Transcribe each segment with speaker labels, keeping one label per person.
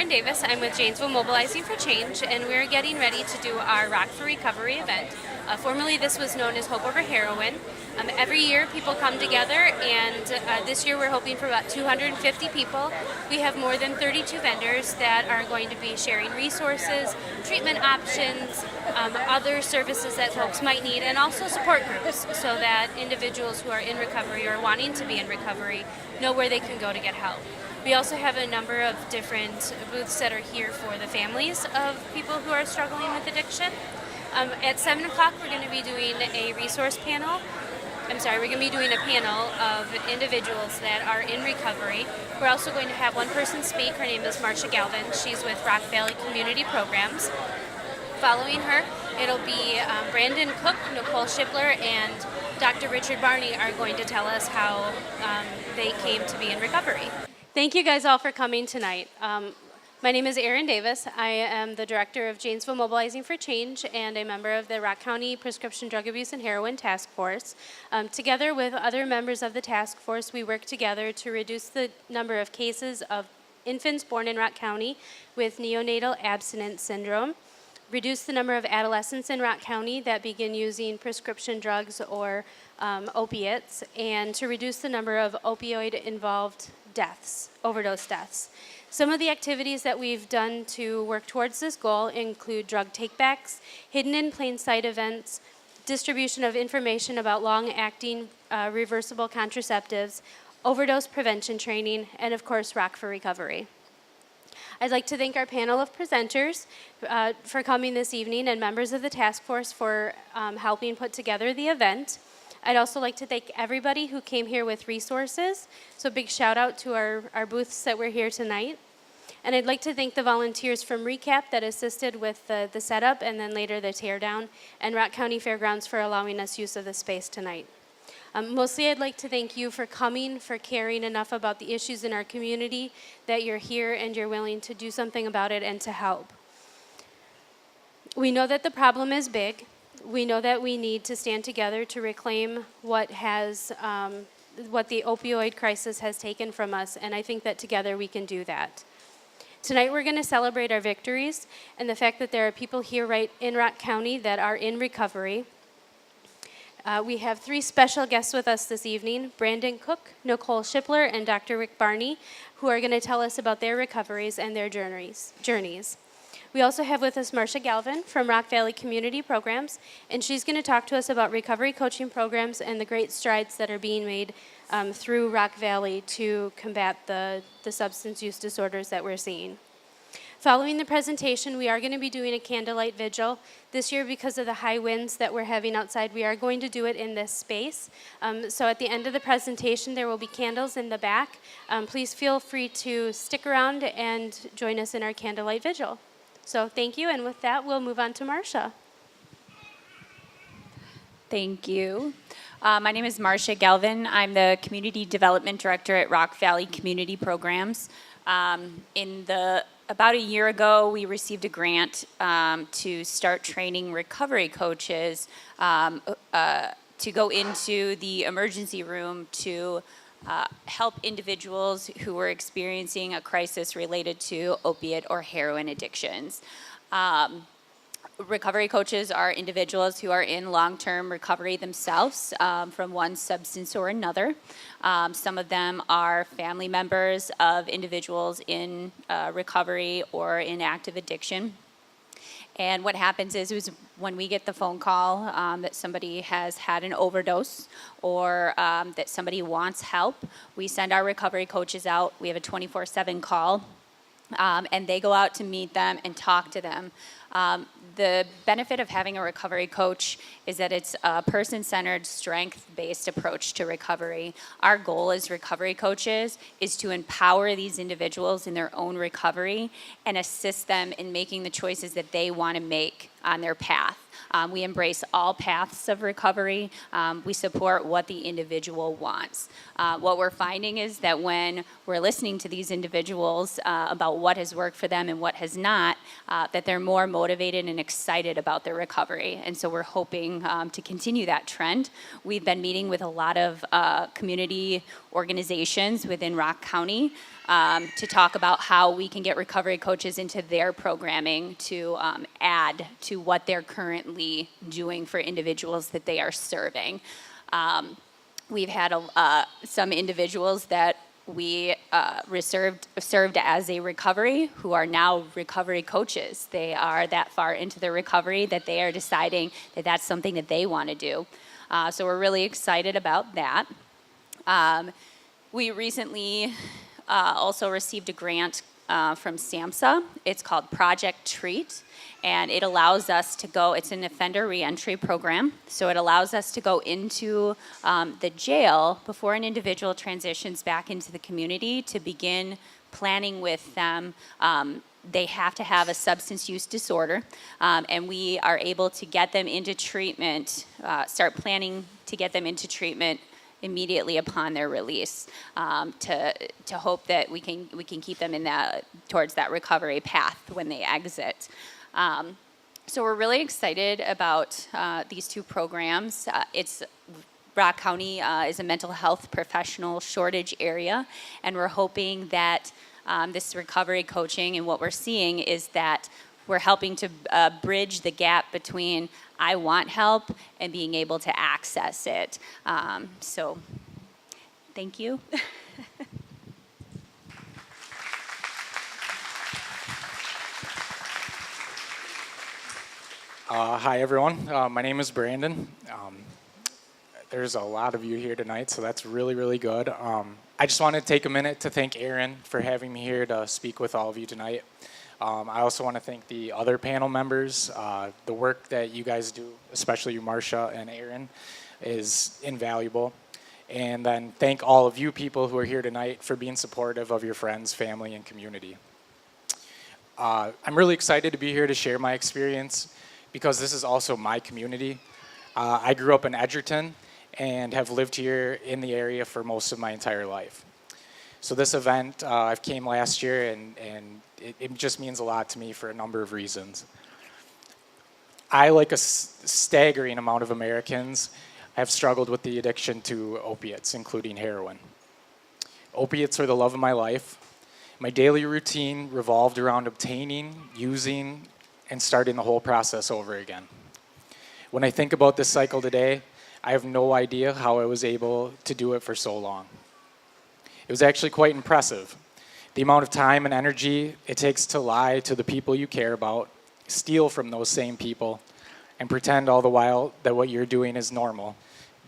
Speaker 1: Erin Davis. I'm with Janesville Mobilizing for Change, and we're getting ready to do our Rock for Recovery event. Formerly, this was known as Hope Over Heroin. Every year, people come together, and this year we're hoping for about 250 people. We have more than 32 vendors that are going to be sharing resources, treatment options, other services that folks might need, and also support groups so that individuals who are in recovery or wanting to be in recovery know where they can go to get help. We also have a number of different booths that are here for the families of people who are struggling with addiction. At 7 o'clock, we're going to be doing a resource panel. We're going to be doing a panel of individuals that are in recovery. We're also going to have one person speak. Her name is Marcia Galvin. She's with Rock Valley Community Programs. Following her, it'll be Brandon Cook, Nicole Shipler, and Dr. Richard Barney are going to tell us how they came to be in recovery. Thank you guys all for coming tonight. My name is Erin Davis. I am the director of Janesville Mobilizing for Change and a member of the Rock County Prescription Drug Abuse and Heroin Task Force. Together with other members of the task force, we work together to reduce the number of cases of infants born in Rock County with neonatal abstinence syndrome, reduce the number of adolescents in Rock County that begin using prescription drugs or opiates, and to reduce the number of opioid-involved deaths, overdose deaths. Some of the activities that we've done to work towards this goal include drug takebacks, hidden in plain sight events, distribution of information about long-acting reversible contraceptives, overdose prevention training, and of course, Rock for Recovery. I'd like to thank our panel of presenters for coming this evening and members of the task force for helping put together the event. I'd also like to thank everybody who came here with resources. So big shout out to our booths that were here tonight. And I'd like to thank the volunteers from Recap that assisted with the setup and then later the teardown, and Rock County Fairgrounds for allowing us use of the space tonight. Mostly I'd like to thank you for coming, for caring enough about the issues in our community that you're here and you're willing to do something about it and to help. We know that the problem is big. We know that we need to stand together to reclaim what the opioid crisis has taken from us, and I think that together we can do that. Tonight we're going to celebrate our victories and the fact that there are people here right in Rock County that are in recovery. We have three special guests with us this evening, Brandon Cook, Nicole Shipler, and Dr. Rick Barney, who are going to tell us about their recoveries and their journeys. We also have with us Marcia Galvin from Rock Valley Community Programs, and she's going to talk to us about recovery coaching programs and the great strides that are being made through Rock Valley to combat the substance use disorders that we're seeing. Following the presentation, we are going to be doing a candlelight vigil. This year, because of the high winds that we're having outside, we are going to do it in this space. So at the end of the presentation, there will be candles in the back. Please feel free to stick around and join us in our candlelight vigil. So thank you, and with that, we'll move on to Marcia.
Speaker 2: Thank you. My name is Marcia Galvin. I'm the Community Development Director at Rock Valley Community Programs. About a year ago, we received a grant to start training recovery coaches to go into the emergency room to help individuals who were experiencing a crisis related to opiate or heroin addictions. Recovery coaches are individuals who are in long-term recovery themselves from one substance or another. Some of them are family members of individuals in recovery or in active addiction. And what happens is when we get the phone call that somebody has had an overdose or that somebody wants help, we send our recovery coaches out. We have a 24/7 call, and they go out to meet them and talk to them. The benefit of having a recovery coach is that it's a person-centered, strength-based approach to recovery. Our goal as recovery coaches is to empower these individuals in their own recovery and assist them in making the choices that they want to make on their path. We embrace all paths of recovery. We support what the individual wants. What we're finding is that when we're listening to these individuals about what has worked for them and what has not, that they're more motivated and excited about their recovery. And so we're hoping to continue that trend. We've been meeting with a lot of community organizations within Rock County to talk about how we can get recovery coaches into their programming to add to what they're currently doing for individuals that they are serving. We've had some individuals that we served as a recovery who are now recovery coaches. They are that far into their recovery that they are deciding that that's something that they want to do. So we're really excited about that. We recently also received a grant from SAMHSA. It's called Project Treat, and it allows us to go, it's an offender reentry program, so it allows us to go into the jail before an individual transitions back into the community to begin planning with them. They have to have a substance use disorder, and we are able to get them into treatment, start planning to get them into treatment immediately upon their release, to hope that we can keep them in towards that recovery path when they exit. So we're really excited about these two programs. Rock County is a mental health professional shortage area, and we're hoping that this recovery coaching, and what we're seeing is that we're helping to bridge the gap between I want help and being able to access it. So thank you.
Speaker 3: Hi, everyone. My name is Brandon. There's a lot of you here tonight, so that's really, really good. I just want to take a minute to thank Aaron for having me here to speak with all of you tonight. I also want to thank the other panel members. The work that you guys do, especially you, Marcia and Aaron, is invaluable. And then thank all of you people who are here tonight for being supportive of your friends, family, and community. I'm really excited to be here to share my experience because this is also my community. I grew up in Edgerton and have lived here in the area for most of my entire life. So this event, I came last year, and it just means a lot to me for a number of reasons. I, like a staggering amount of Americans, have struggled with the addiction to opiates, including heroin. Opiates are the love of my life. My daily routine revolved around obtaining, using, and starting the whole process over again. When I think about this cycle today, I have no idea how I was able to do it for so long. It was actually quite impressive. The amount of time and energy it takes to lie to the people you care about, steal from those same people, and pretend all the while that what you're doing is normal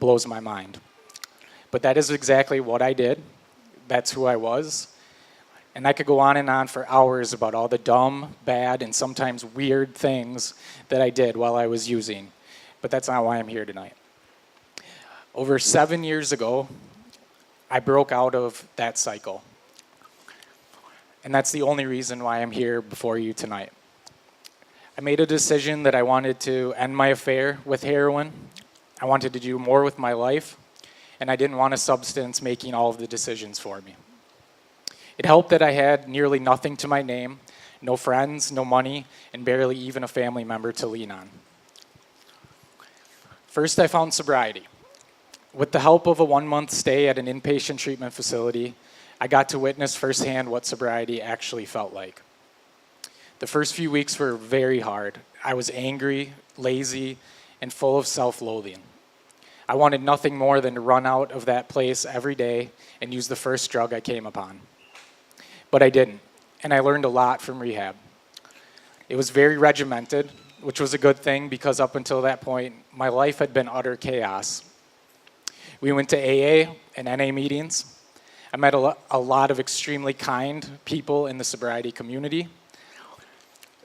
Speaker 3: blows my mind. But that is exactly what I did. That's who I was. And I could go on and on for hours about all the dumb, bad, and sometimes weird things that I did while I was using. But that's not why I'm here tonight. Over 7 years ago, I broke out of that cycle. And that's the only reason why I'm here before you tonight. I made a decision that I wanted to end my affair with heroin. I wanted to do more with my life, and I didn't want a substance making all of the decisions for me. It helped that I had nearly nothing to my name, no friends, no money, and barely even a family member to lean on. First, I found sobriety. With the help of a 1-month stay at an inpatient treatment facility, I got to witness firsthand what sobriety actually felt like. The first few weeks were very hard. I was angry, lazy, and full of self-loathing. I wanted nothing more than to run out of that place every day and use the first drug I came upon. But I didn't, and I learned a lot from rehab. It was very regimented, which was a good thing because up until that point, my life had been utter chaos. We went to AA and NA meetings. I met a lot of extremely kind people in the sobriety community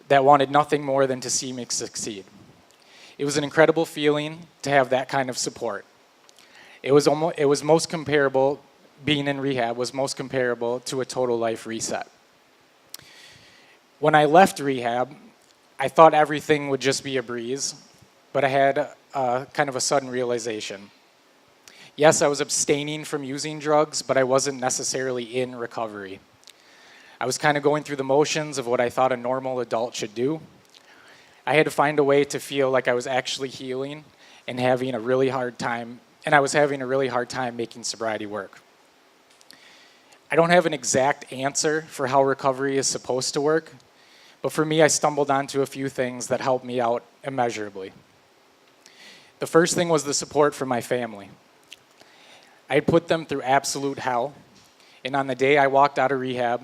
Speaker 3: that wanted nothing more than to see me succeed. It was an incredible feeling to have that kind of support. It was most comparable, being in rehab was most comparable to a total life reset. When I left rehab, I thought everything would just be a breeze, but I had kind of a sudden realization. Yes, I was abstaining from using drugs, but I wasn't necessarily in recovery. I was kind of going through the motions of what I thought a normal adult should do. I had to find a way to feel like I was actually healing and having a really hard time, and I was having a really hard time making sobriety work. I don't have an exact answer for how recovery is supposed to work, but for me, I stumbled onto a few things that helped me out immeasurably. The first thing was the support from my family. I had put them through absolute hell, and on the day I walked out of rehab,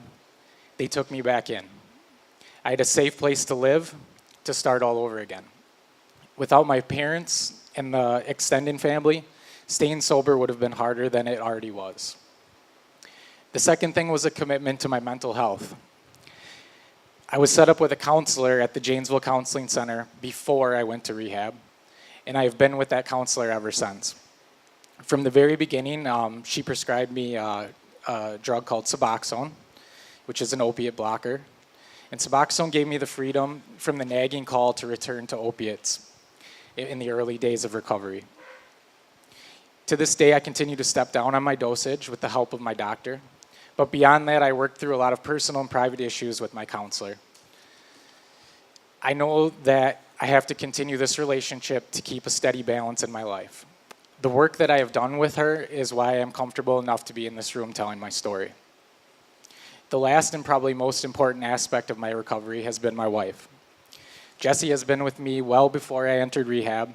Speaker 3: they took me back in. I had a safe place to live, to start all over again. Without my parents and the extended family, staying sober would have been harder than it already was. The second thing was a commitment to my mental health. I was set up with a counselor at the Janesville Counseling Center before I went to rehab, and I have been with that counselor ever since. From the very beginning, she prescribed me a drug called Suboxone, which is an opiate blocker. And Suboxone gave me the freedom from the nagging call to return to opiates in the early days of recovery. To this day, I continue to step down on my dosage with the help of my doctor. But beyond that, I worked through a lot of personal and private issues with my counselor. I know that I have to continue this relationship to keep a steady balance in my life. The work that I have done with her is why I'm comfortable enough to be in this room telling my story. The last and probably most important aspect of my recovery has been my wife. Jessie has been with me well before I entered rehab.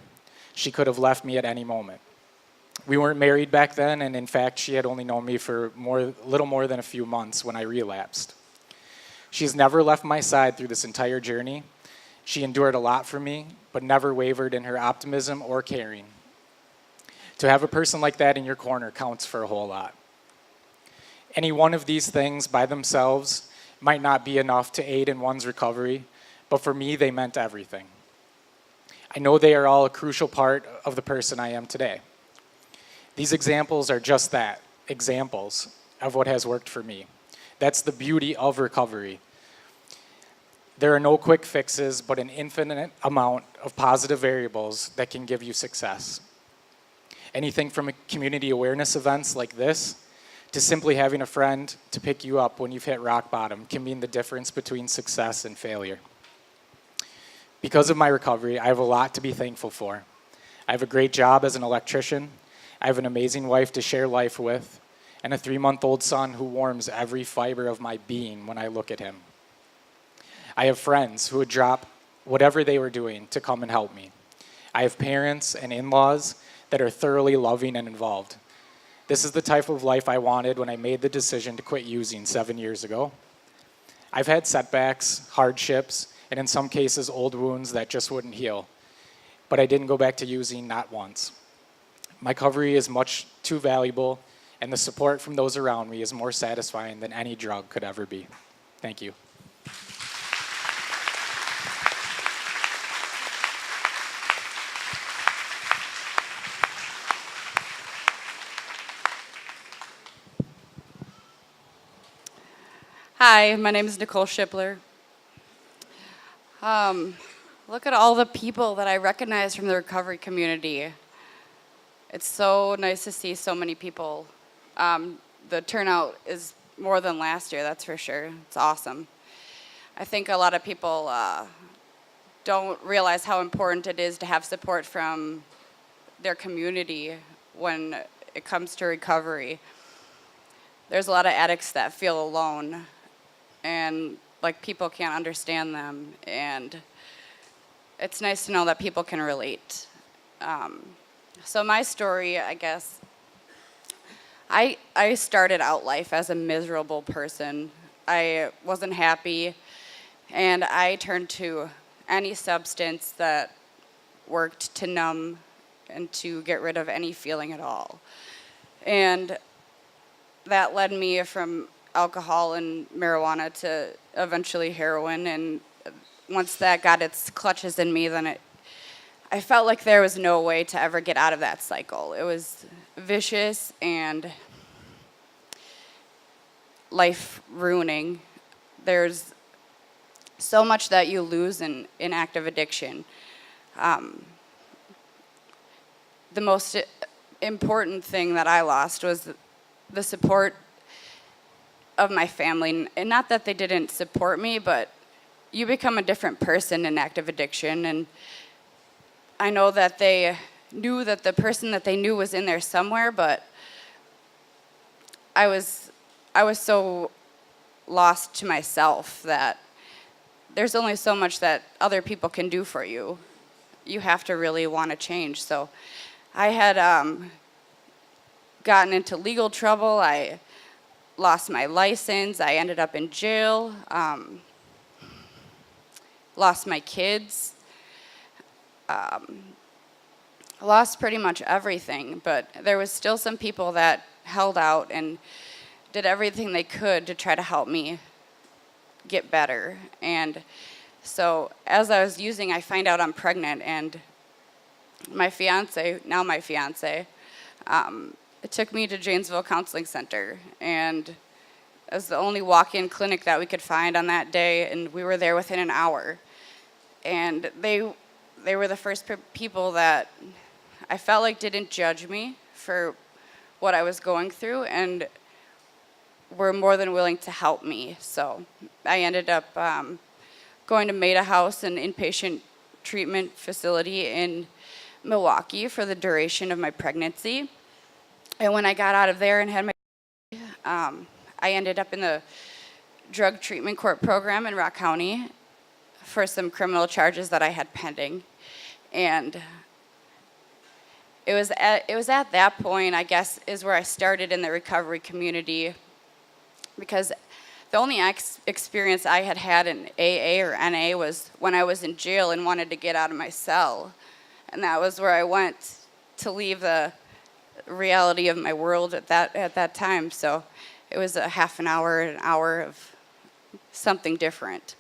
Speaker 3: She could have left me at any moment. We weren't married back then, and in fact, she had only known me for little more than a few months when I relapsed. She's never left my side through this entire journey. She endured a lot for me, but never wavered in her optimism or caring. To have a person like that in your corner counts for a whole lot. Any one of these things by themselves might not be enough to aid in one's recovery, but for me, they meant everything. I know they are all a crucial part of the person I am today. These examples are just that, examples of what has worked for me. That's the beauty of recovery. There are no quick fixes, but an infinite amount of positive variables that can give you success. Anything from community awareness events like this to simply having a friend to pick you up when you've hit rock bottom can mean the difference between success and failure. Because of my recovery, I have a lot to be thankful for. I have a great job as an electrician. I have an amazing wife to share life with, and a 3-month-old son who warms every fiber of my being when I look at him. I have friends who would drop whatever they were doing to come and help me. I have parents and in-laws that are thoroughly loving and involved. This is the type of life I wanted when I made the decision to quit using 7 years ago. I've had setbacks, hardships, and in some cases, old wounds that just wouldn't heal. But I didn't go back to using, not once. My recovery is much too valuable, and the support from those around me is more satisfying than any drug could ever be. Thank you.
Speaker 4: Hi, my name is Nicole Shipler. Look at all the people that I recognize from the recovery community. It's so nice to see so many people. The turnout is more than last year, that's for sure. It's awesome. I think a lot of people don't realize how important it is to have support from their community when it comes to recovery. There's a lot of addicts that feel alone, and like people can't understand them, and it's nice to know that people can relate. So my story, I guess, I started out life as a miserable person. I wasn't happy, and I turned to any substance that worked to numb and to get rid of any feeling at all. And that led me from alcohol and marijuana to eventually heroin, and once that got its clutches in me, then I felt like there was no way to ever get out of that cycle. It was vicious and life-ruining. There's so much that you lose in active addiction. The most important thing that I lost was the support of my family. And not that they didn't support me, but you become a different person in active addiction. And I know that they knew that the person that they knew was in there somewhere, but I was I was so lost to myself that there's only so much that other people can do for you. You have to really want to change. So I had gotten into legal trouble. I lost my license. I ended up in jail. Lost my kids. Lost pretty much everything. But there was still some people that held out and did everything they could to try to help me get better. And so as I was using, I find out I'm pregnant, and my fiance, it took me to Janesville Counseling Center, and it was the only walk-in clinic that we could find on that day, and we were there within an hour. And they were the first people that I felt like didn't judge me for what I was going through, and were more than willing to help me. So I ended up going to Maida House, an inpatient treatment facility in Milwaukee, for the duration of my pregnancy. And when I got out of there and had my I ended up in the drug treatment court program in Rock County for some criminal charges that I had pending. And it was at that point, I guess, is where I started in the recovery community, because the only experience I had had in AA or NA was when I was in jail and wanted to get out of my cell. And that was where I went to leave the reality of my world at that time. So it was a half an hour of something different.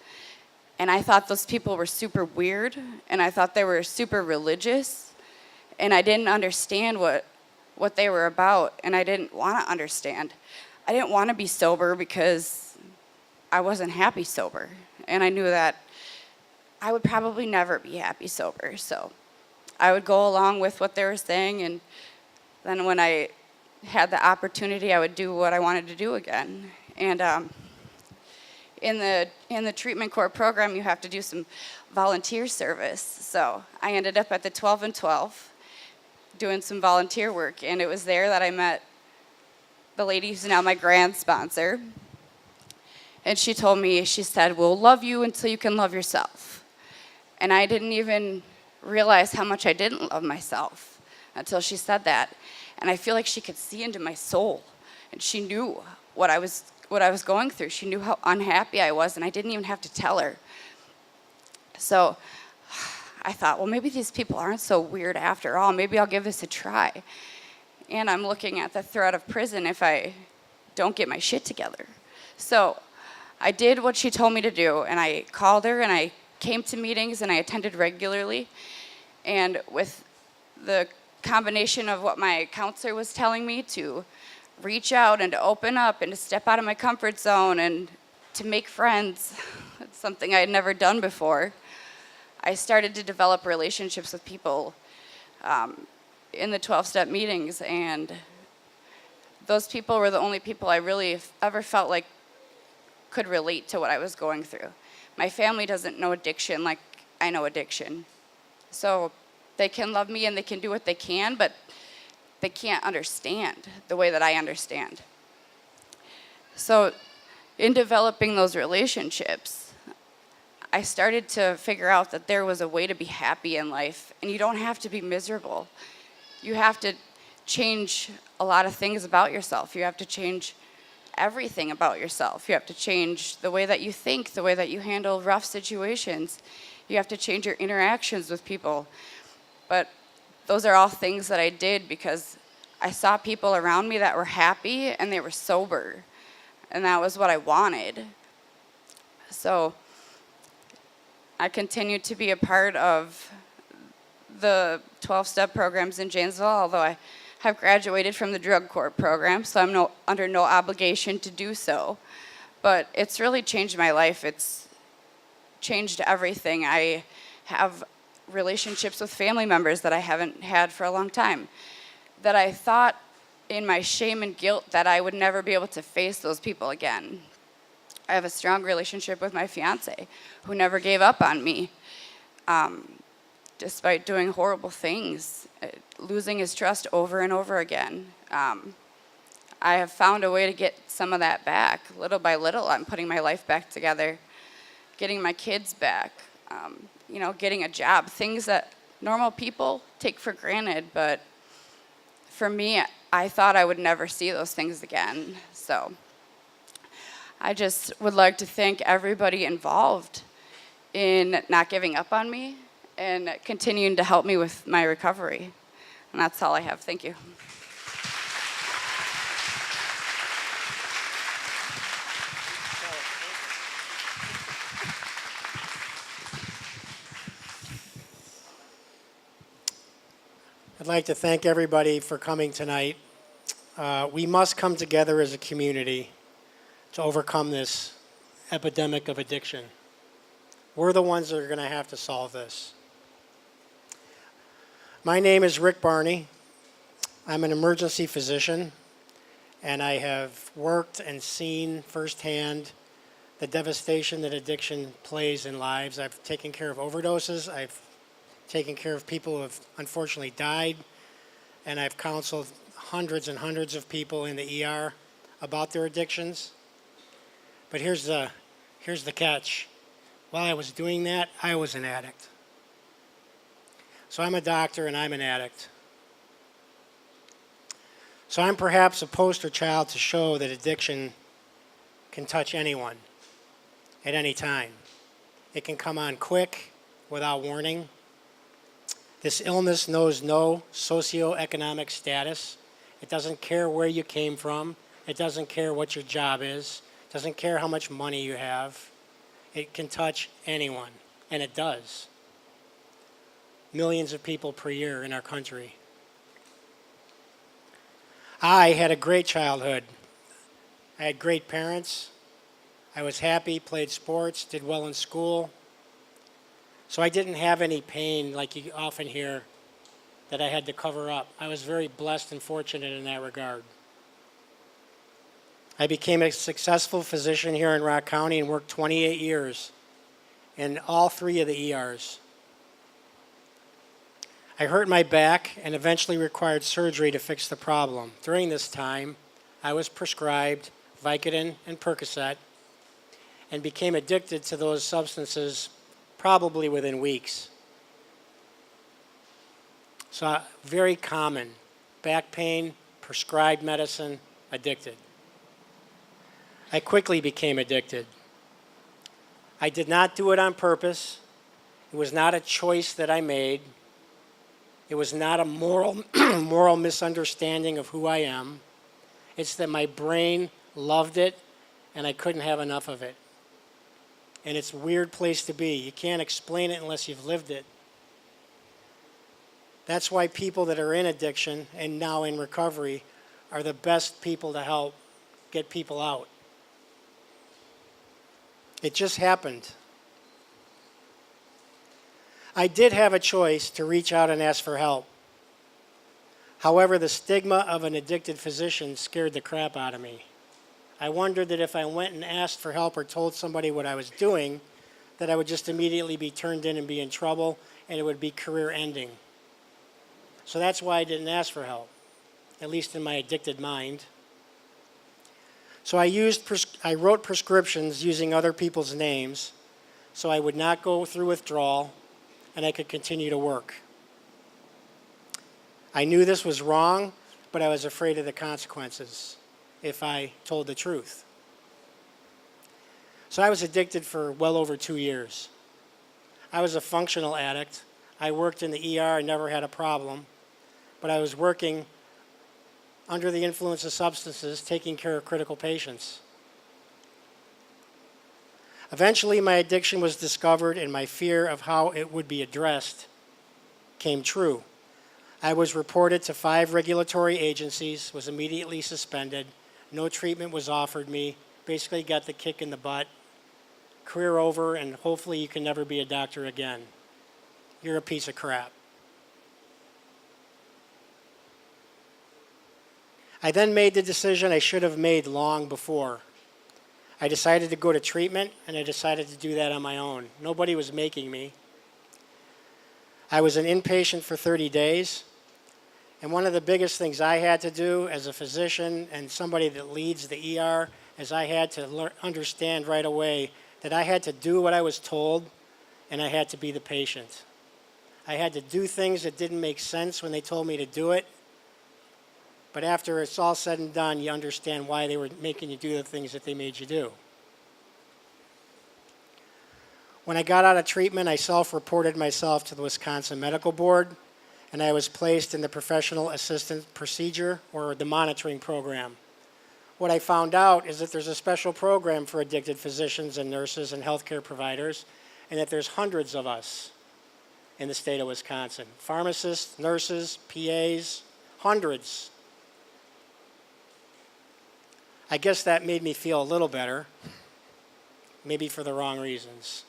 Speaker 4: And I thought those people were super weird, and I thought they were super religious, and I didn't understand what they were about, and I didn't want to understand. I didn't want to be sober because I wasn't happy sober, and I knew that I would probably never be happy sober. So I would go along with what they were saying, and then when I had the opportunity, I would do what I wanted to do again. And in the treatment court program, you have to do some volunteer service. So I ended up at the 12 and 12 doing some volunteer work, and it was there that I met the lady who's now my grant sponsor. And she told me, she said, "We'll love you until you can love yourself." And I didn't even realize how much I didn't love myself until she said that. And I feel like she could see into my soul, and she knew what I was going through. She knew how unhappy I was, and I didn't even have to tell her. So I thought, well, maybe these people aren't so weird after all. Maybe I'll give this a try. And I'm looking at the threat of prison if I don't get my shit together. So I did what she told me to do, and I called her, and I came to meetings, and I attended regularly. And with the combination of what my counselor was telling me to reach out and to open up and to step out of my comfort zone and to make friends, it's something I had never done before, I started to develop relationships with people in the 12-step meetings, and those people were the only people I really ever felt like could relate to what I was going through. My family doesn't know addiction like I know addiction. So they can love me and they can do what they can, but they can't understand the way that I understand. So in developing those relationships, I started to figure out that there was a way to be happy in life, and you don't have to be miserable. You have to change a lot of things about yourself. You have to change everything about yourself. You have to change the way that you think, the way that you handle rough situations. You have to change your interactions with people. But those are all things that I did because I saw people around me that were happy and they were sober. And that was what I wanted. So I continued to be a part of the 12-step programs in Janesville, although I have graduated from the drug court program, so I'm under no obligation to do so. But it's really changed my life. It's changed everything. I have relationships with family members that I haven't had for a long time, that I thought in my shame and guilt that I would never be able to face those people again. I have a strong relationship with my fiance, who never gave up on me, despite doing horrible things, losing his trust over and over again. I have found a way to get some of that back. Little by little, I'm putting my life back together, getting my kids back, getting a job, things that normal people take for granted. But for me, I thought I would never see those things again. So I just would like to thank everybody involved in not giving up on me and continuing to help me with my recovery. And that's all I have. Thank you.
Speaker 5: I'd like to thank everybody for coming tonight. We must come together as a community to overcome this epidemic of addiction. We're the ones that are going to have to solve this. My name is Rick Barney. I'm an emergency physician, and I have worked and seen firsthand the devastation that addiction plays in lives. I've taken care of overdoses. I've taken care of people who have unfortunately died, and I've counseled hundreds and hundreds of people in the ER about their addictions. But here's the catch. While I was doing that, I was an addict. So I'm a doctor and I'm an addict. So I'm perhaps a poster child to show that addiction can touch anyone at any time. It can come on quick, without warning. This illness knows no socioeconomic status. It doesn't care where you came from. It doesn't care what your job is. It doesn't care how much money you have. It can touch anyone, and it does. Millions of people per year in our country. I had a great childhood. I had great parents. I was happy, played sports, did well in school. So I didn't have any pain like you often hear that I had to cover up. I was very blessed and fortunate in that regard. I became a successful physician here in Rock County and worked 28 years in all 3 of the ERs. I hurt my back and eventually required surgery to fix the problem. During this time, I was prescribed Vicodin and Percocet and became addicted to those substances probably within weeks. So very common, back pain, prescribed medicine, addicted. I quickly became addicted. I did not do it on purpose. It was not a choice that I made. It was not a moral misunderstanding of who I am. It's that my brain loved it and I couldn't have enough of it. And it's a weird place to be. You can't explain it unless you've lived it. That's why people that are in addiction and now in recovery are the best people to help get people out. It just happened. I did have a choice to reach out and ask for help. However, the stigma of an addicted physician scared the crap out of me. I wondered that if I went and asked for help or told somebody what I was doing, that I would just immediately be turned in and be in trouble, and it would be career ending. So that's why I didn't ask for help, at least in my addicted mind. So I wrote prescriptions using other people's names so I would not go through withdrawal and I could continue to work. I knew this was wrong, but I was afraid of the consequences if I told the truth. So I was addicted for well over 2 years. I was a functional addict. I worked in the ER, I never had a problem, but I was working under the influence of substances, taking care of critical patients. Eventually, my addiction was discovered and my fear of how it would be addressed came true. I was reported to 5 regulatory agencies, was immediately suspended, no treatment was offered me, basically got the kick in the butt, career over, and hopefully you can never be a doctor again. You're a piece of crap. I then made the decision I should have made long before. I decided to go to treatment, and I decided to do that on my own. Nobody was making me. I was an inpatient for 30 days, And one of the biggest things I had to do as a physician and somebody that leads the ER is I had to understand right away that I had to do what I was told and I had to be the patient. I had to do things that didn't make sense when they told me to do it. But after it's all said and done, you understand why they were making you do the things that they made you do. When I got out of treatment, I self-reported myself to the Wisconsin Medical Board, and I was placed in the Professional Assistant Procedure, or the monitoring program. What I found out is that there's a special program for addicted physicians and nurses and healthcare providers, and that there's hundreds of us in the state of Wisconsin. Pharmacists, nurses, PAs, hundreds. I guess that made me feel a little better, maybe for the wrong reasons.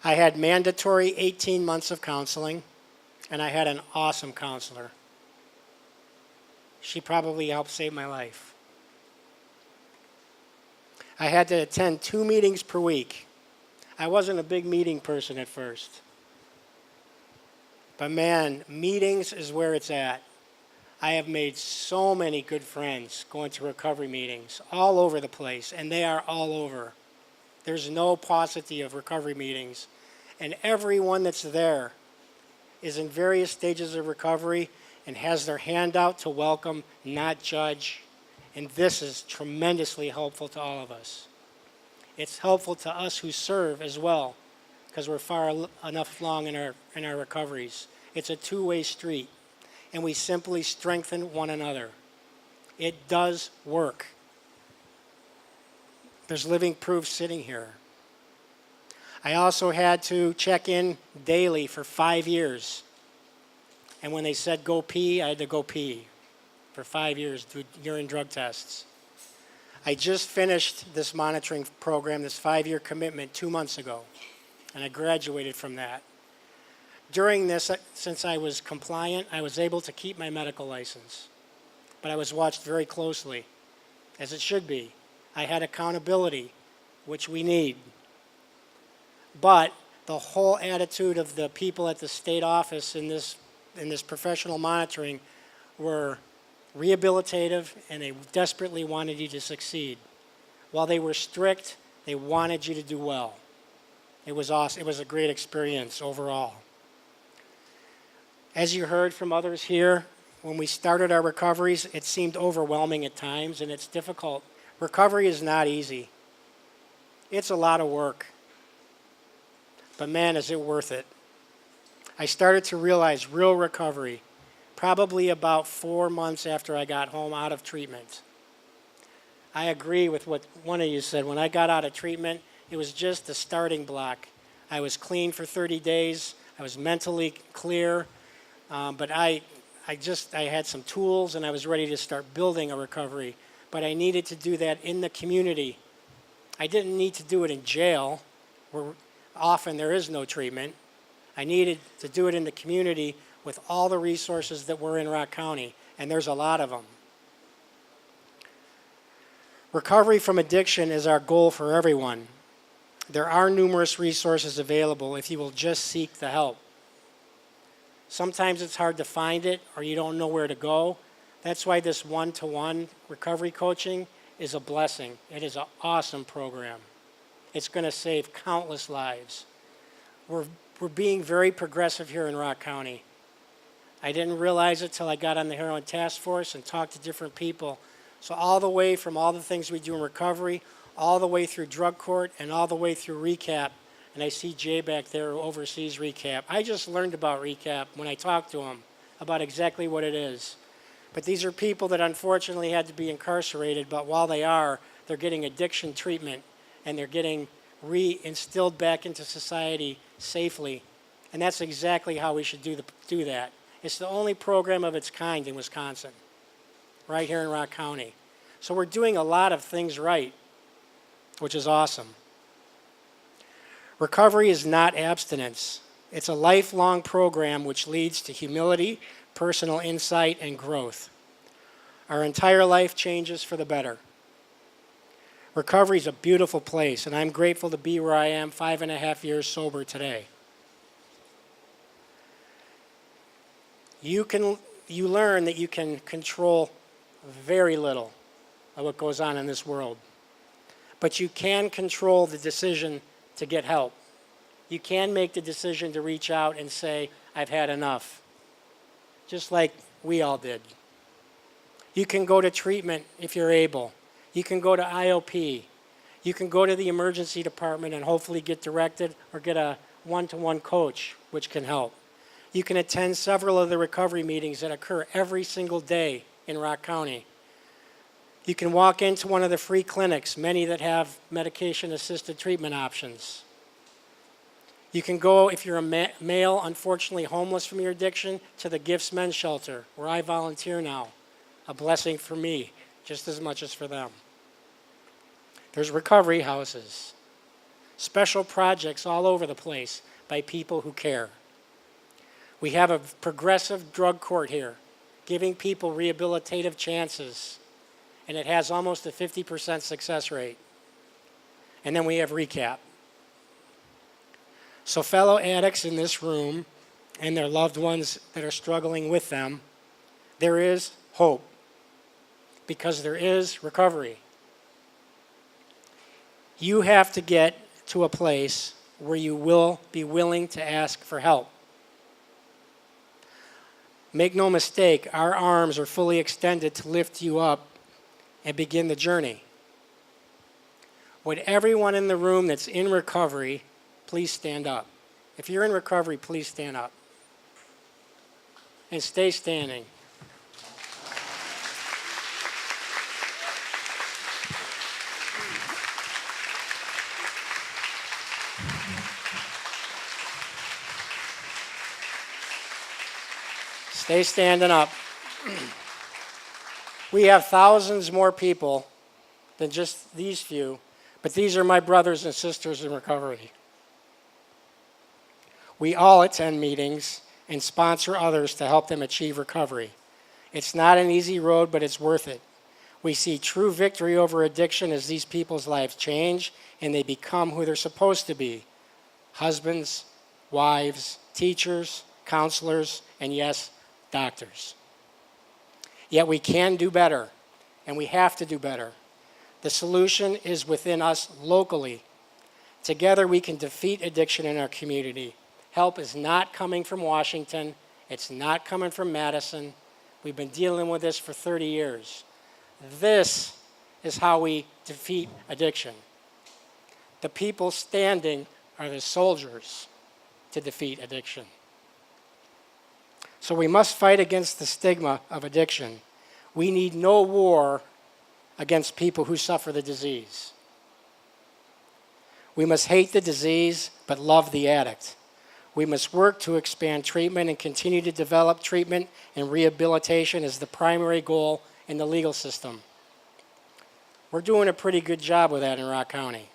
Speaker 5: I had mandatory 18 months of counseling, and I had an awesome counselor. She probably helped save my life. I had to attend 2 meetings per week. I wasn't a big meeting person at first. But man, meetings is where it's at. I have made so many good friends going to recovery meetings all over the place, and they are all over. There's no paucity of recovery meetings. And everyone that's there is in various stages of recovery and has their hand out to welcome, not judge. And this is tremendously helpful to all of us. It's helpful to us who serve as well, because we're far enough along in our recoveries. It's a two-way street, and we simply strengthen one another. It does work. There's living proof sitting here. I also had to check in daily for 5 years. And when they said go pee, I had to go pee for 5 years, do urine drug tests. I just finished this monitoring program, this 5-year commitment, 2 months ago, and I graduated from that. During this, since I was compliant, I was able to keep my medical license, but I was watched very closely, as it should be. I had accountability, which we need. But the whole attitude of the people at the state office in this professional monitoring were rehabilitative, and they desperately wanted you to succeed. While they were strict, they wanted you to do well. It was awesome. It was a great experience overall. As you heard from others here, when we started our recoveries, it seemed overwhelming at times, and it's difficult. Recovery is not easy. It's a lot of work. But man, is it worth it. I started to realize real recovery probably about 4 months after I got home out of treatment. I agree with what one of you said. When I got out of treatment, it was just the starting block. I was clean for 30 days. I was mentally clear. But I had some tools, and I was ready to start building a recovery. But I needed to do that in the community. I didn't need to do it in jail, where often there is no treatment. I needed to do it in the community with all the resources that were in Rock County, and there's a lot of them. Recovery from addiction is our goal for everyone. There are numerous resources available if you will just seek the help. Sometimes it's hard to find it, or you don't know where to go. That's why this one-to-one recovery coaching is a blessing. It is an awesome program. It's going to save countless lives. We're being very progressive here in Rock County. I didn't realize it till I got on the heroin task force and talked to different people. So all the way from all the things we do in recovery, all the way through drug court, and all the way through recap. And I see Jay back there who oversees recap. I just learned about recap when I talked to him about exactly what it is. But these are people that unfortunately had to be incarcerated, but while they are, they're getting addiction treatment, and they're getting reinstilled back into society safely. And that's exactly how we should do that. It's the only program of its kind in Wisconsin, right here in Rock County. So we're doing a lot of things right, which is awesome. Recovery is not abstinence. It's a lifelong program which leads to humility, personal insight, and growth. Our entire life changes for the better. Recovery is a beautiful place, and I'm grateful to be where I am 5.5 years sober today. you learn that you can control very little of what goes on in this world. But you can control the decision to get help. You can make the decision to reach out and say, I've had enough. Just like we all did. You can go to treatment if you're able. You can go to IOP. You can go to the emergency department and hopefully get directed or get a one-to-one coach, which can help. You can attend several of the recovery meetings that occur every single day in Rock County. You can walk into one of the free clinics, many that have medication-assisted treatment options. You can go, if you're a male, unfortunately homeless from your addiction, to the Gifts Men's Shelter, where I volunteer now. A blessing for me, just as much as for them. There's recovery houses, special projects all over the place by people who care. We have a progressive drug court here, giving people rehabilitative chances, and it has almost a 50% success rate. And then we have recap. So fellow addicts in this room and their loved ones that are struggling with them, there is hope because there is recovery. You have to get to a place where you will be willing to ask for help. Make no mistake, our arms are fully extended to lift you up and begin the journey. Would everyone in the room that's in recovery please stand up? If you're in recovery, please stand up. And stay standing. Stay standing up. We have thousands more people than just these few, but these are my brothers and sisters in recovery. We all attend meetings and sponsor others to help them achieve recovery. It's not an easy road, but it's worth it. We see true victory over addiction as these people's lives change and they become who they're supposed to be. Husbands, wives, teachers, counselors, and yes, doctors. Yet we can do better, and we have to do better. The solution is within us locally. Together we can defeat addiction in our community. Help is not coming from Washington. It's not coming from Madison. We've been dealing with this for 30 years. This is how we defeat addiction. The people standing are the soldiers to defeat addiction. So we must fight against the stigma of addiction. We need no war against people who suffer the disease. We must hate the disease, but love the addict. We must work to expand treatment and continue to develop treatment and rehabilitation as the primary goal in the legal system. We're doing a pretty good job with that in Rock County.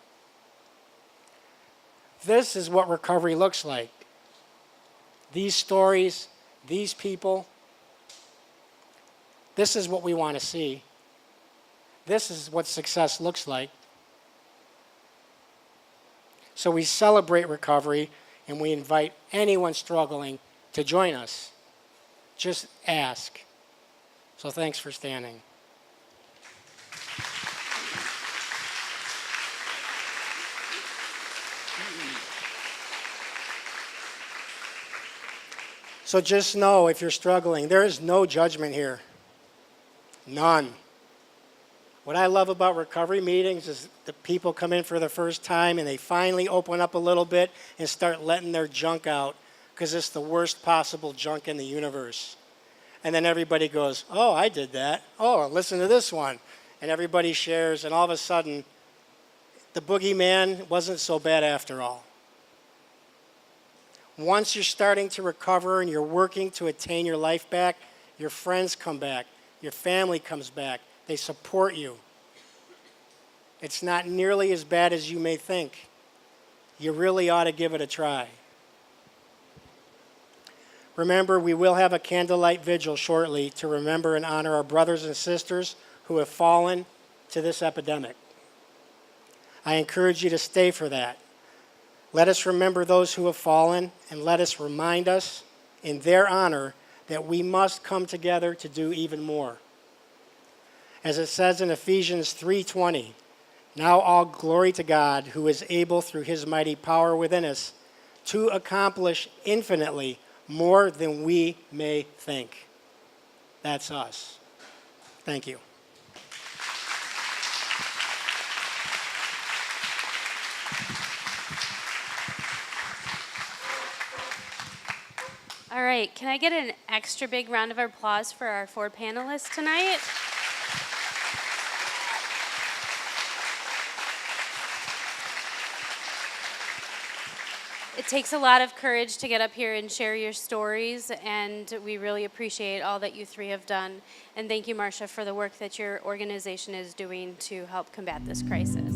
Speaker 5: This is what recovery looks like. These stories, these people, this is what we want to see. This is what success looks like. So we celebrate recovery and we invite anyone struggling to join us. Just ask. So thanks for standing. So just know, if you're struggling, there is no judgment here. None. What I love about recovery meetings is the people come in for the first time and they finally open up a little bit and start letting their junk out because it's the worst possible junk in the universe. And then everybody goes, oh, I did that. Oh, listen to this one. And everybody shares, and all of a sudden, the boogeyman wasn't so bad after all. Once you're starting to recover and you're working to attain your life back, your friends come back, your family comes back, they support you. It's not nearly as bad as you may think. You really ought to give it a try. Remember, we will have a candlelight vigil shortly to remember and honor our brothers and sisters who have fallen to this epidemic. I encourage you to stay for that. Let us remember those who have fallen, and let us remind us in their honor that we must come together to do even more. As it says in Ephesians 3:20, now all glory to God who is able through his mighty power within us to accomplish infinitely more than we may think. That's us. Thank you.
Speaker 1: All right, can I get an extra big round of applause for our 4 panelists tonight? It takes a lot of courage to get up here and share your stories, and we really appreciate all that you 3 have done. And thank you, Marcia, for the work that your organization is doing to help combat this crisis.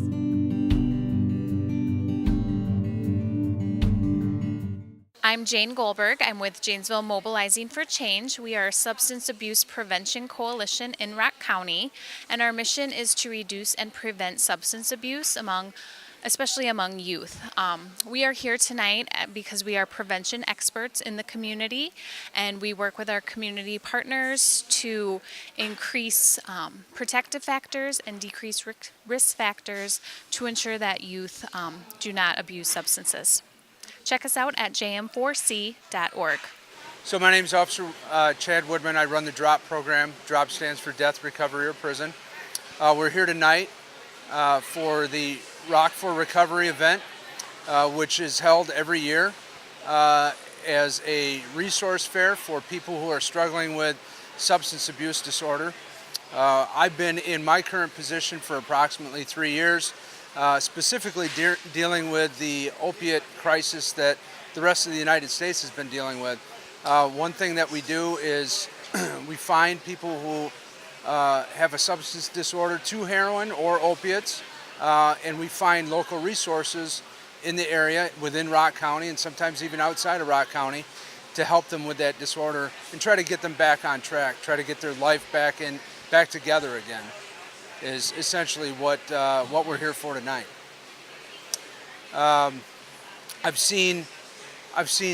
Speaker 6: I'm Jane Goldberg. I'm with Janesville Mobilizing for Change. We are a substance abuse prevention coalition in Rock County, and our mission is to reduce and prevent substance abuse especially among youth. We are here tonight because we are prevention experts in the community, and we work with our community partners to increase protective factors and decrease risk factors to ensure that youth do not abuse substances. Check us out at jm4c.org.
Speaker 7: So my name is Officer Chad Woodman. I run the DROP program. DROP stands for Death, Recovery, or Prison. We're here tonight for the Rock for Recovery event, which is held every year as a resource fair for people who are struggling with substance abuse disorder. I've been in my current position for approximately 3 years. Specifically dealing with the opiate crisis that the rest of the United States has been dealing with. One thing that we do is we find people who have a substance disorder to heroin or opiates, and we find local resources in the area within Rock County and sometimes even outside of Rock County to help them with that disorder and try to get them back on track, try to get their life back together again. Is essentially what we're here for tonight. I've seen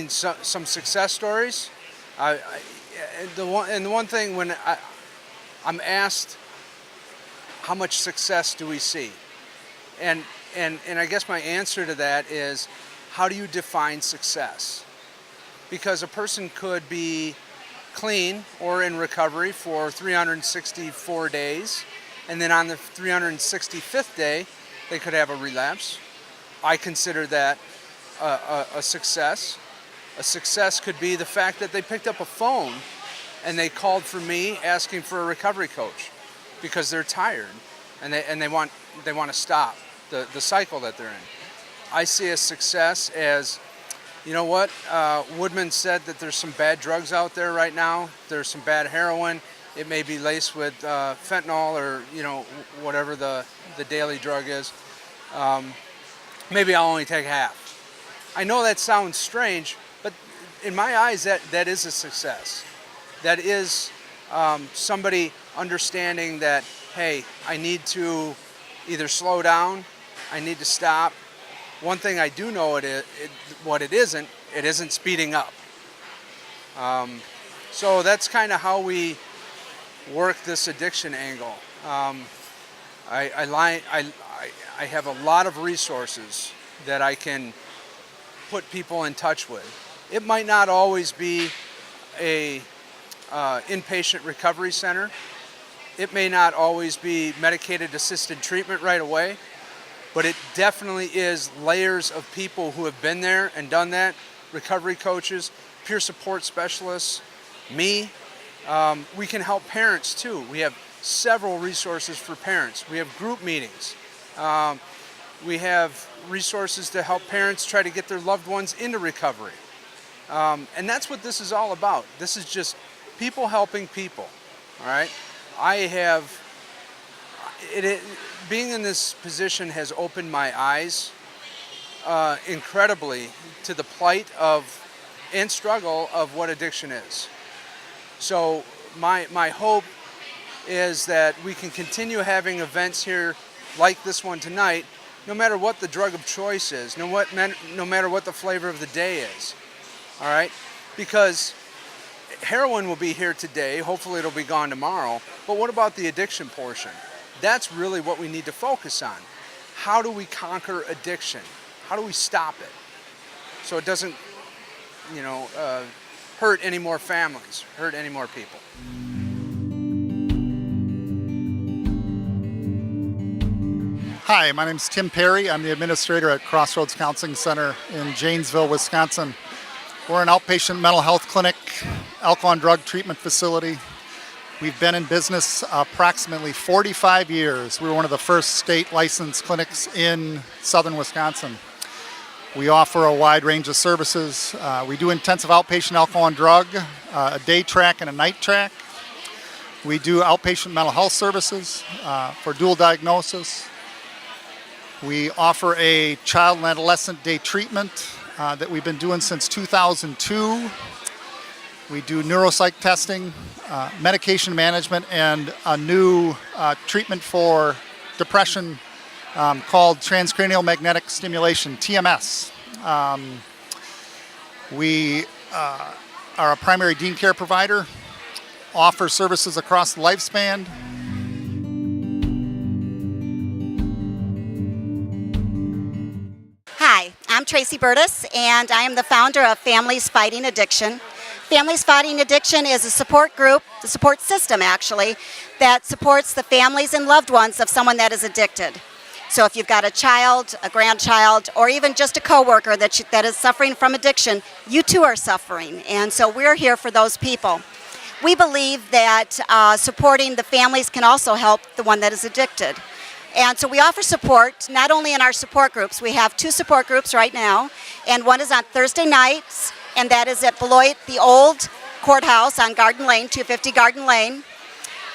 Speaker 7: some success stories. The one thing when I'm asked how much success do we see, and I guess my answer to that is, how do you define success? Because a person could be clean or in recovery for 364 days. And then on the 365th day, they could have a relapse. I consider that a success. A success could be the fact that they picked up a phone and they called for me asking for a recovery coach because they're tired and they want to stop the cycle that they're in. I see a success as, you know what, Woodman said that there's some bad drugs out there right now. There's some bad heroin. It may be laced with fentanyl or, whatever the daily drug is. Maybe I'll only take half. I know that sounds strange, but in my eyes, that is a success. That is somebody understanding that, hey, I need to either slow down, I need to stop. One thing I do know what it isn't speeding up. So that's kind of how we work this addiction angle. I have a lot of resources that I can put people in touch with. It might not always be a inpatient recovery center. It may not always be medicated assisted treatment right away, but it definitely is layers of people who have been there and done that, recovery coaches, peer support specialists, me. We can help parents too. We have several resources for parents. We have group meetings. We have resources to help parents try to get their loved ones into recovery. And that's what this is all about. This is just people helping people, all right? Being in this position has opened my eyes incredibly to the plight and struggle of what addiction is. So my hope is that we can continue having events here like this one tonight, no matter what the drug of choice is, no matter what the flavor of the day is, all right? Because heroin will be here today. Hopefully it'll be gone tomorrow. But what about the addiction portion? That's really what we need to focus on. How do we conquer addiction? How do we stop it so it doesn't, hurt any more families, hurt any more people?
Speaker 8: Hi, my name is Tim Perry. I'm the administrator at Crossroads Counseling Center in Janesville, Wisconsin. We're an outpatient mental health clinic, alcohol and drug treatment facility. We've been in business approximately 45 years. We were one of the first state licensed clinics in southern Wisconsin. We offer a wide range of services. We do intensive outpatient alcohol and drug, a day track and a night track. We do outpatient mental health services for dual diagnosis. We offer a child and adolescent day treatment that we've been doing since 2002. We do neuropsych testing, medication management, and a new treatment for depression called transcranial magnetic stimulation, TMS. We are a primary dean care provider, offer services across the lifespan.
Speaker 9: Hi, I'm Tracy Burtis, and I am the founder of Families Fighting Addiction. Families Fighting Addiction is a support group, the support system actually, that supports the families and loved ones of someone that is addicted. So if you've got a child, a grandchild, or even just a coworker that is suffering from addiction, you too are suffering. And so we're here for those people. We believe that supporting the families can also help the one that is addicted. And so we offer support not only in our support groups. We have 2 support groups right now, and one is on Thursday nights, and that is at Beloit, the old courthouse on Garden Lane, 250 Garden Lane.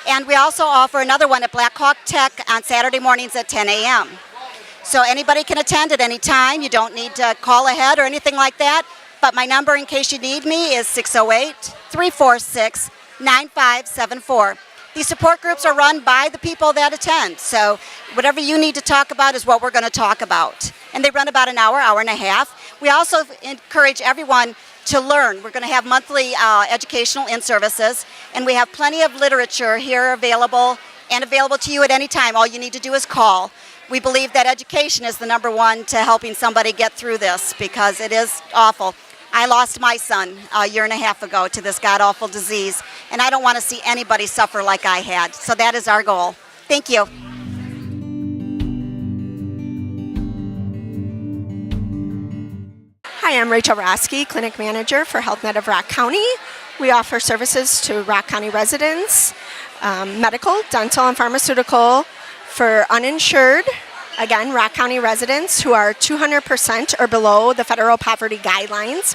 Speaker 9: And we also offer another one at Black Hawk Tech on Saturday mornings at 10 a.m. So anybody can attend at any time. You don't need to call ahead or anything like that. But my number, in case you need me, is 608-346-9574. These support groups are run by the people that attend. So whatever you need to talk about is what we're going to talk about. And they run about an hour, hour and a half. We also encourage everyone to learn. We're going to have monthly educational in-services, and we have plenty of literature here available and available to you at any time. All you need to do is call. We believe that education is the number one to helping somebody get through this, because it is awful. I lost my son a year and a half ago to this god-awful disease, and I don't want to see anybody suffer like I had. So that is our goal. Thank you.
Speaker 10: Hi, I'm Rachel Roski, Clinic Manager for HealthNet of Rock County. We offer services to Rock County residents, medical, dental, and pharmaceutical for uninsured, again, Rock County residents who are 200% or below the federal poverty guidelines.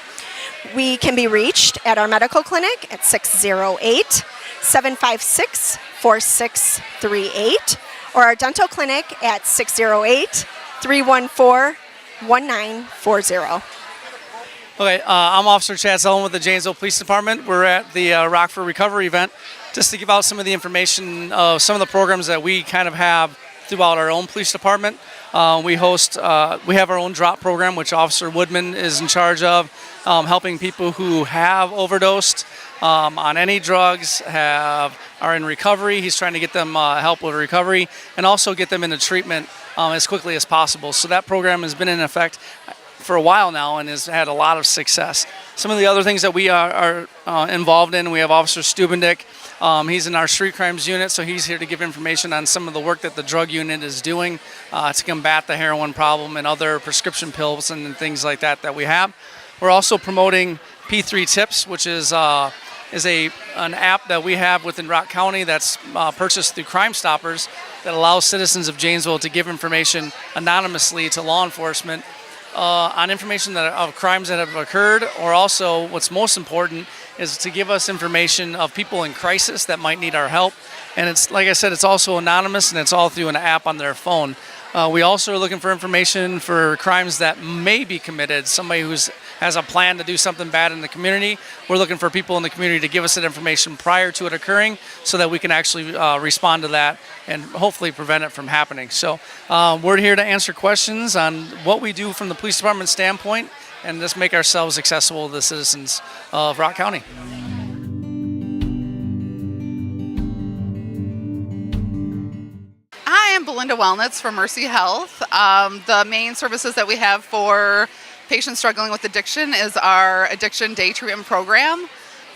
Speaker 10: We can be reached at our medical clinic at 608-756-4638, or our dental clinic at 608-314-1940.
Speaker 11: Okay, I'm Officer Chad Sullivan with the Janesville Police Department. We're at the Rock for Recovery event just to give out some of the information of some of the programs that we kind of have throughout our own police department. We have our own drop program, which Officer Woodman is in charge of, helping people who have overdosed on any drugs, are in recovery. He's trying to get them help with recovery and also get them into treatment as quickly as possible. So that program has been in effect for a while now and has had a lot of success. Some of the other things that we are involved in, we have Officer Stubendick. He's in our street crimes unit, so he's here to give information on some of the work that the drug unit is doing to combat the heroin problem and other prescription pills and things like that we have. We're also promoting P3 Tips, which is an app that we have within Rock County that's purchased through Crime Stoppers that allows citizens of Janesville to give information anonymously to law enforcement on information of crimes that have occurred, or also what's most important is to give us information of people in crisis that might need our help. And it's, like I said, it's also anonymous, and it's all through an app on their phone. We also are looking for information for crimes that may be committed. Somebody who has a plan to do something bad in the community. We're looking for people in the community to give us that information prior to it occurring so that we can actually respond to that and hopefully prevent it from happening. So we're here to answer questions on what we do from the police department standpoint and just make ourselves accessible to the citizens of Rock County.
Speaker 12: Linda Wellnitz from Mercy Health. The main services that we have for patients struggling with addiction is our addiction day treatment program.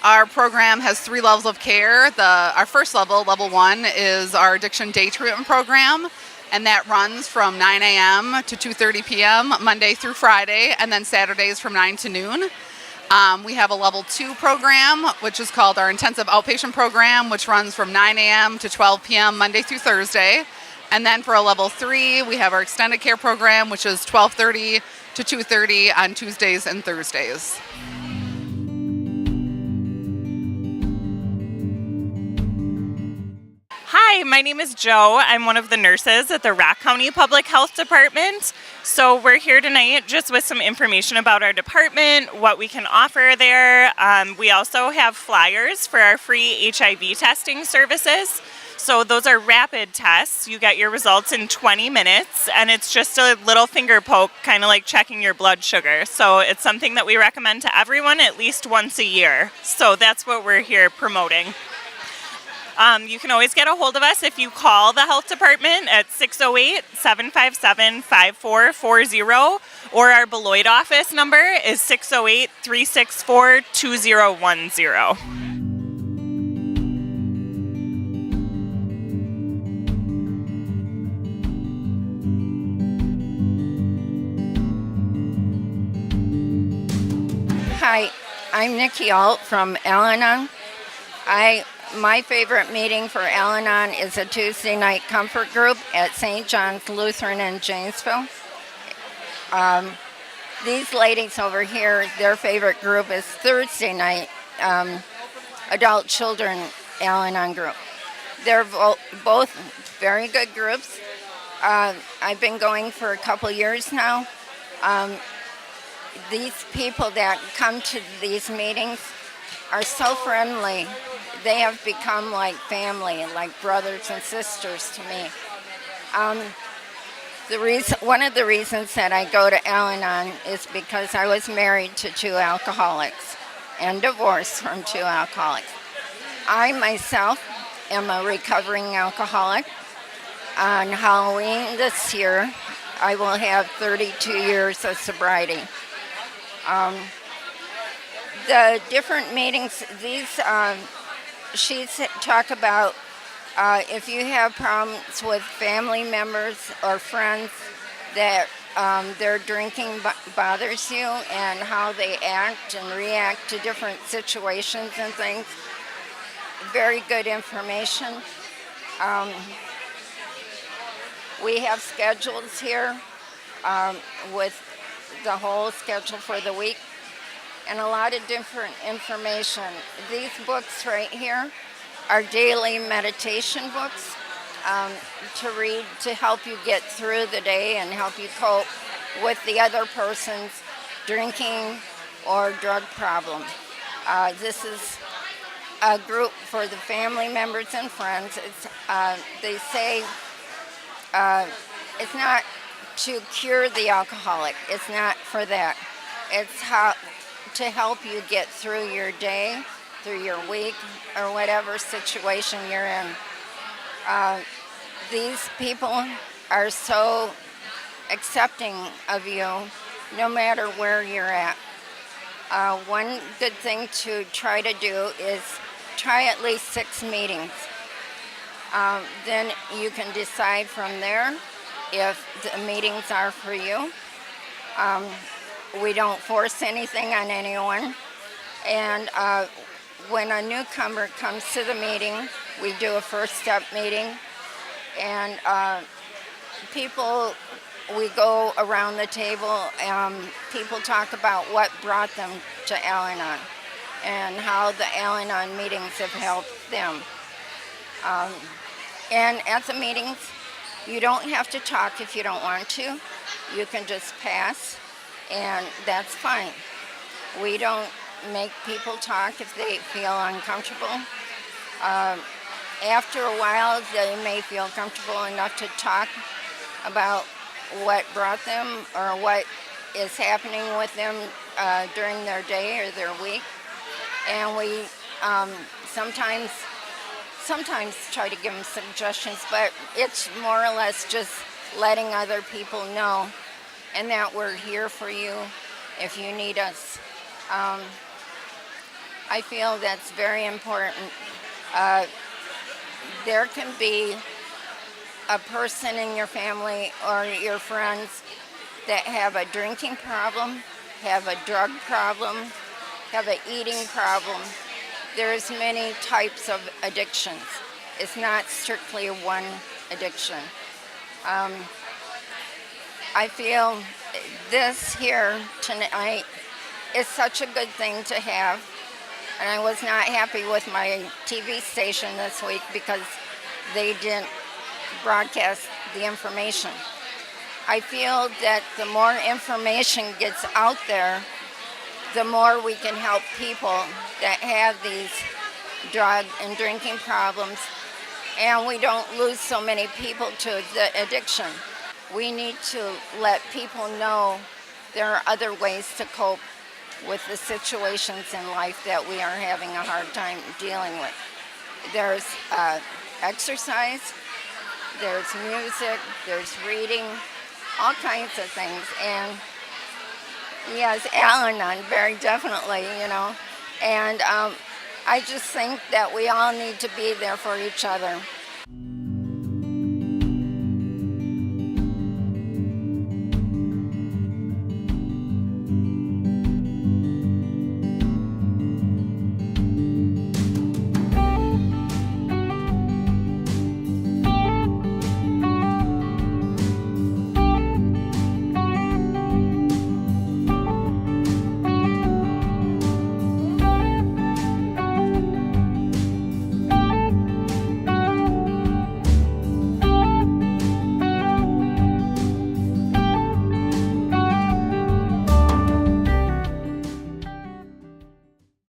Speaker 12: Our program has 3 levels of care. Our first level, level 1, is our addiction day treatment program, and that runs from 9 a.m. to 2:30 p.m. Monday through Friday, and then Saturdays from 9 to noon. We have a level 2 program, which is called our intensive outpatient program, which runs from 9 a.m. to 12 p.m. Monday through Thursday. And then for a level 3, we have our extended care program, which is 12:30 to 2:30 on Tuesdays and Thursdays.
Speaker 13: Hi, my name is Joe. I'm one of the nurses at the Rock County Public Health Department. So we're here tonight just with some information about our department, what we can offer there. We also have flyers for our free HIV testing services. So those are rapid tests. You get your results in 20 minutes, and it's just a little finger poke, kind of like checking your blood sugar. So it's something that we recommend to everyone at least once a year. So that's what we're here promoting. You can always get a hold of us if you call the health department at 608-757-5440, or our Beloit office number is 608-364-2010.
Speaker 14: Hi, I'm Nikki Alt from AlAnon. My favorite meeting for AlAnon is a Tuesday night comfort group at St. John's Lutheran in Janesville. These ladies over here, their favorite group is Thursday night adult children AlAnon group. They're both very good groups. I've been going for a couple years now. These people that come to these meetings are so friendly. They have become like family, like brothers and sisters to me. One of the reasons that I go to AlAnon is because I was married to 2 alcoholics and divorced from 2 alcoholics. I myself am a recovering alcoholic. On Halloween this year, I will have 32 years of sobriety. The different meetings, these sheets talk about if you have problems with family members or friends that their drinking bothers you and how they act and react to different situations and things. Very good information. We have schedules here with the whole schedule for the week and a lot of different information. These books right here are daily meditation books to read to help you get through the day and help you cope with the other person's drinking or drug problem. This is a group for the family members and friends. They say it's not to cure the alcoholic. It's not for that. It's how to help you get through your day, through your week, or whatever situation you're in. These people are so accepting of you no matter where you're at. One good thing to try to do is try at least 6 meetings. Then you can decide from there if the meetings are for you. We don't force anything on anyone. And when a newcomer comes to the meeting, we do a first step meeting. And we go around the table, people talk about what brought them to AlAnon and how the AlAnon meetings have helped them. And at the meetings, you don't have to talk if you don't want to. You can just pass, and that's fine. We don't make people talk if they feel uncomfortable. After a while, they may feel comfortable enough to talk about what brought them or what is happening with them during their day or their week. And we sometimes sometimes try to give them suggestions, but it's more or less just letting other people know and that we're here for you if you need us. I feel that's very important. There can be a person in your family or your friends that have a drinking problem, have a drug problem, have an eating problem. There's many types of addictions. It's not strictly one addiction. I feel this here tonight is such a good thing to have. And I was not happy with my TV station this week because they didn't broadcast the information. I feel that the more information gets out there, the more we can help people that have these drug and drinking problems, and we don't lose so many people to the addiction. We need to let people know there are other ways to cope with the situations in life that we are having a hard time dealing with. There's exercise, there's music, there's reading, all kinds of things. And yes, AlAnon, very definitely, you know. And I just think that we all need to be there for each other.